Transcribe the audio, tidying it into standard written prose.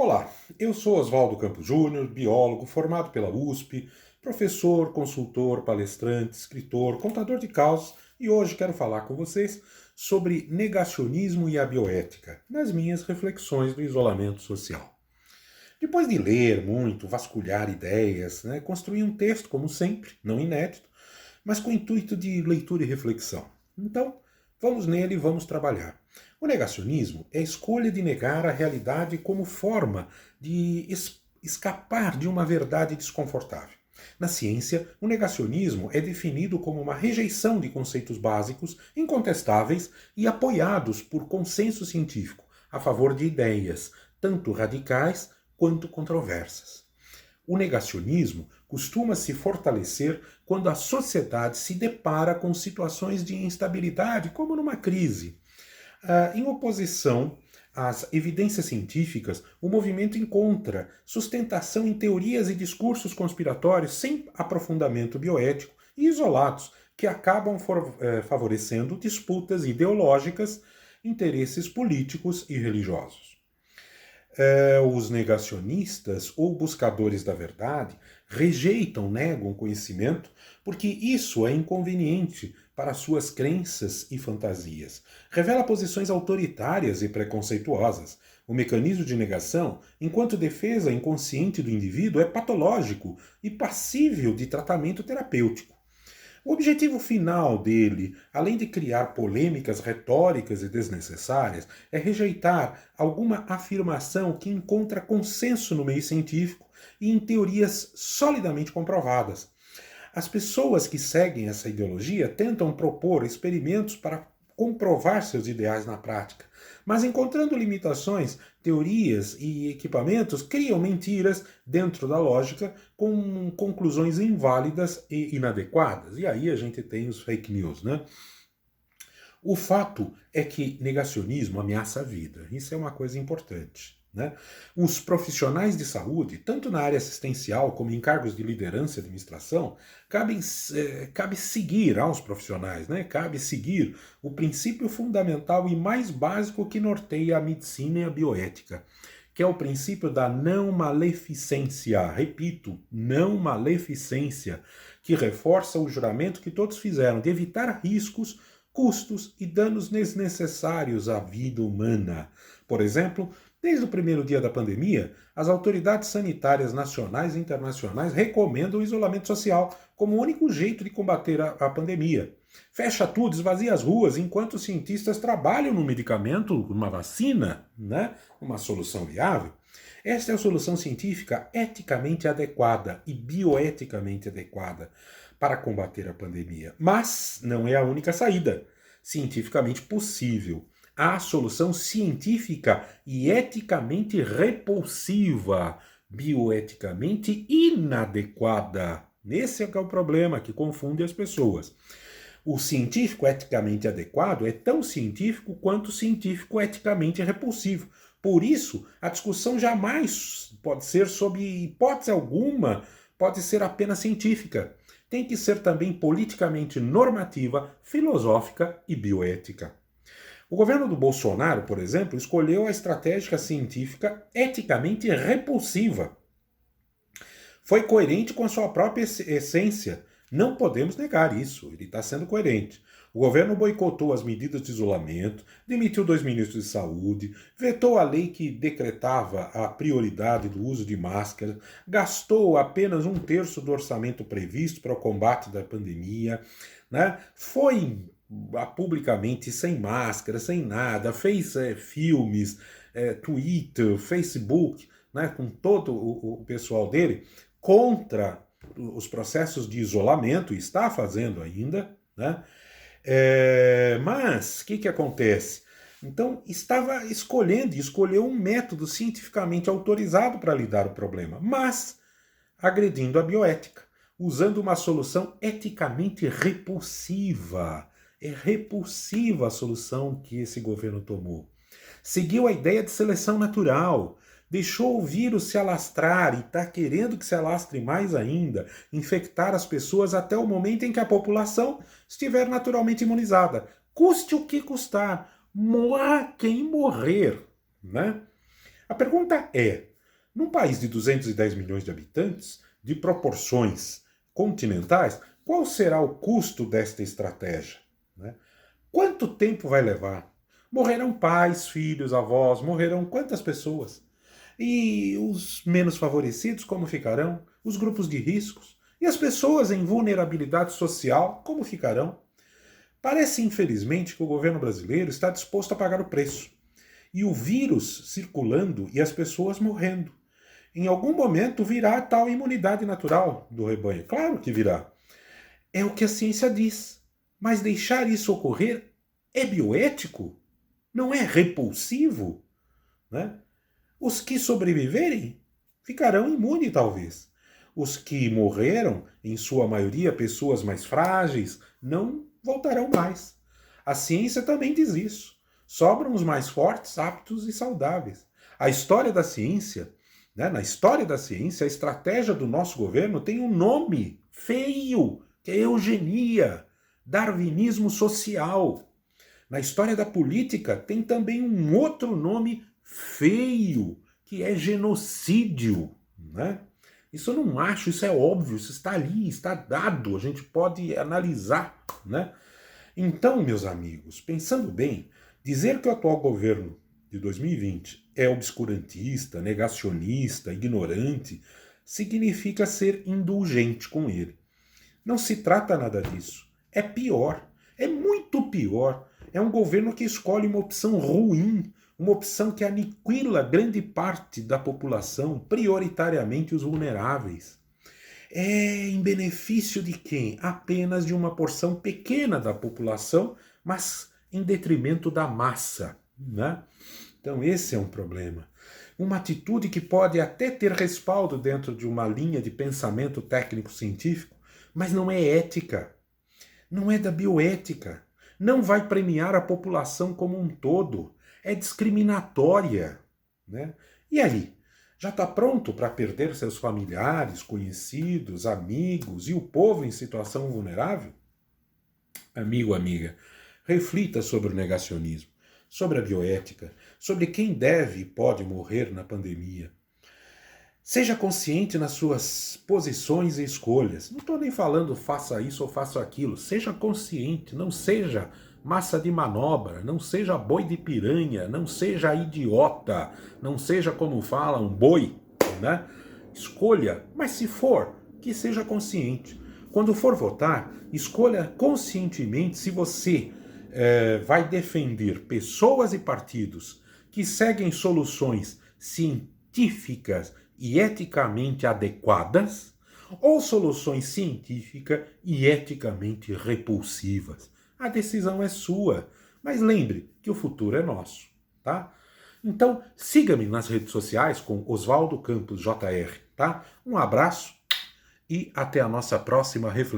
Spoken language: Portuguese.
Olá, eu sou Oswaldo Campos Júnior, biólogo formado pela USP, professor, consultor, palestrante, escritor, contador de causas e hoje quero falar com vocês sobre negacionismo e a bioética, nas minhas reflexões do isolamento social. Depois de ler muito, vasculhar ideias, construí um texto, como sempre, não inédito, mas com o intuito de leitura e reflexão. Então, vamos nele e vamos trabalhar. O negacionismo é a escolha de negar a realidade como forma de escapar de uma verdade desconfortável. Na ciência, o negacionismo é definido como uma rejeição de conceitos básicos, incontestáveis e apoiados por consenso científico, a favor de ideias, tanto radicais quanto controversas. O negacionismo costuma se fortalecer quando a sociedade se depara com situações de instabilidade, como numa crise. Em oposição às evidências científicas, o movimento encontra sustentação em teorias e discursos conspiratórios sem aprofundamento bioético e isolados, que acabam favorecendo disputas ideológicas, interesses políticos e religiosos. Os negacionistas ou buscadores da verdade negam o conhecimento porque isso é inconveniente para suas crenças e fantasias. Revela posições autoritárias e preconceituosas. O mecanismo de negação, enquanto defesa inconsciente do indivíduo, é patológico e passível de tratamento terapêutico. O objetivo final dele, além de criar polêmicas retóricas e desnecessárias, é rejeitar alguma afirmação que encontra consenso no meio científico e em teorias solidamente comprovadas. As pessoas que seguem essa ideologia tentam propor experimentos para comprovar seus ideais na prática, mas encontrando limitações, teorias e equipamentos, criam mentiras dentro da lógica com conclusões inválidas e inadequadas. E aí a gente tem os fake news, né? O fato é que negacionismo ameaça a vida. Isso é uma coisa importante. Os profissionais de saúde, tanto na área assistencial como em cargos de liderança e administração, cabe seguir aos profissionais, cabe seguir o princípio fundamental e mais básico que norteia a medicina e a bioética, que é o princípio da não maleficência. Repito, não maleficência, que reforça o juramento que todos fizeram de evitar riscos, custos e danos desnecessários à vida humana. Por exemplo, desde o primeiro dia da pandemia, as autoridades sanitárias nacionais e internacionais recomendam o isolamento social como o único jeito de combater a pandemia. Fecha tudo, esvazia as ruas, enquanto os cientistas trabalham num medicamento, numa vacina, uma solução viável. Esta é a solução científica eticamente adequada e bioeticamente adequada para combater a pandemia. Mas não é a única saída cientificamente possível. Há solução científica e eticamente repulsiva, bioeticamente inadequada. Esse é que é o problema que confunde as pessoas. O científico eticamente adequado é tão científico quanto o científico eticamente repulsivo. Por isso, a discussão jamais pode ser, sob hipótese alguma, pode ser apenas científica. Tem que ser também politicamente normativa, filosófica e bioética. O governo do Bolsonaro, por exemplo, escolheu a estratégia científica eticamente repulsiva. Foi coerente com a sua própria essência. Não podemos negar isso, ele está sendo coerente. O governo boicotou as medidas de isolamento, demitiu 2 ministros de saúde, vetou a lei que decretava a prioridade do uso de máscara, gastou apenas 1/3 do orçamento previsto para o combate da pandemia, foi publicamente sem máscara, sem nada, fez filmes, Twitter, Facebook, com todo o pessoal dele, contra os processos de isolamento, está fazendo ainda, mas o que acontece? Então, escolheu um método cientificamente autorizado para lidar com o problema, mas agredindo a bioética, usando uma solução eticamente repulsiva. É repulsiva a solução que esse governo tomou. Seguiu a ideia de seleção natural, deixou o vírus se alastrar e está querendo que se alastre mais ainda, infectar as pessoas até o momento em que a população estiver naturalmente imunizada. Custe o que custar, morra quem morrer. A pergunta é, Num país de 210 milhões de habitantes, de proporções continentais, qual será o custo desta estratégia? Né? Quanto tempo vai levar? Morrerão pais, filhos, avós, morrerão quantas pessoas? E os menos favorecidos como ficarão? Os grupos de riscos? E as pessoas em vulnerabilidade social como ficarão? Parece, infelizmente, que o governo brasileiro está disposto a pagar o preço. E o vírus circulando e as pessoas morrendo. Em algum momento virá a tal imunidade natural do rebanho. Claro que virá. É o que a ciência diz. Mas deixar isso ocorrer é bioético? Não é repulsivo? Né? Os que sobreviverem ficarão imunes, talvez. Os que morreram, em sua maioria pessoas mais frágeis, não voltarão mais. A ciência também diz isso. Sobram os mais fortes, aptos e saudáveis. A história da ciência, né, na história da ciência, a estratégia do nosso governo tem um nome feio, que é eugenia, darwinismo social. Na história da política tem também um outro nome feio, que é genocídio. Né? Isso eu não acho, isso é óbvio, isso está ali, está dado, a gente pode analisar. Né? Então, meus amigos, pensando bem, dizer que o atual governo de 2020 é obscurantista, negacionista, ignorante, significa ser indulgente com ele. Não se trata nada disso. É pior, é muito pior. É um governo que escolhe uma opção ruim, uma opção que aniquila grande parte da população, prioritariamente os vulneráveis. É em benefício de quem? Apenas de uma porção pequena da população, mas em detrimento da massa. Né? Então, esse é um problema. Uma atitude que pode até ter respaldo dentro de uma linha de pensamento técnico-científico, mas não é ética. Não é da bioética. Não vai premiar a população como um todo. É discriminatória. Né? E aí? Já está pronto para perder seus familiares, conhecidos, amigos e o povo em situação vulnerável? Amigo, amiga, reflita sobre o negacionismo, sobre a bioética, sobre quem deve e pode morrer na pandemia. Seja consciente nas suas posições e escolhas. Não estou nem falando faça isso ou faça aquilo. Seja consciente, não seja massa de manobra, não seja boi de piranha, não seja idiota, não seja, como fala, um boi, né? Escolha, mas se for, que seja consciente. Quando for votar, escolha conscientemente se você vai defender pessoas e partidos que seguem soluções científicas e eticamente adequadas, ou soluções científicas e eticamente repulsivas. A decisão é sua, mas lembre que o futuro é nosso, tá? Então, siga-me nas redes sociais com Oswaldo Campos JR, tá? Um abraço e até a nossa próxima reflexão.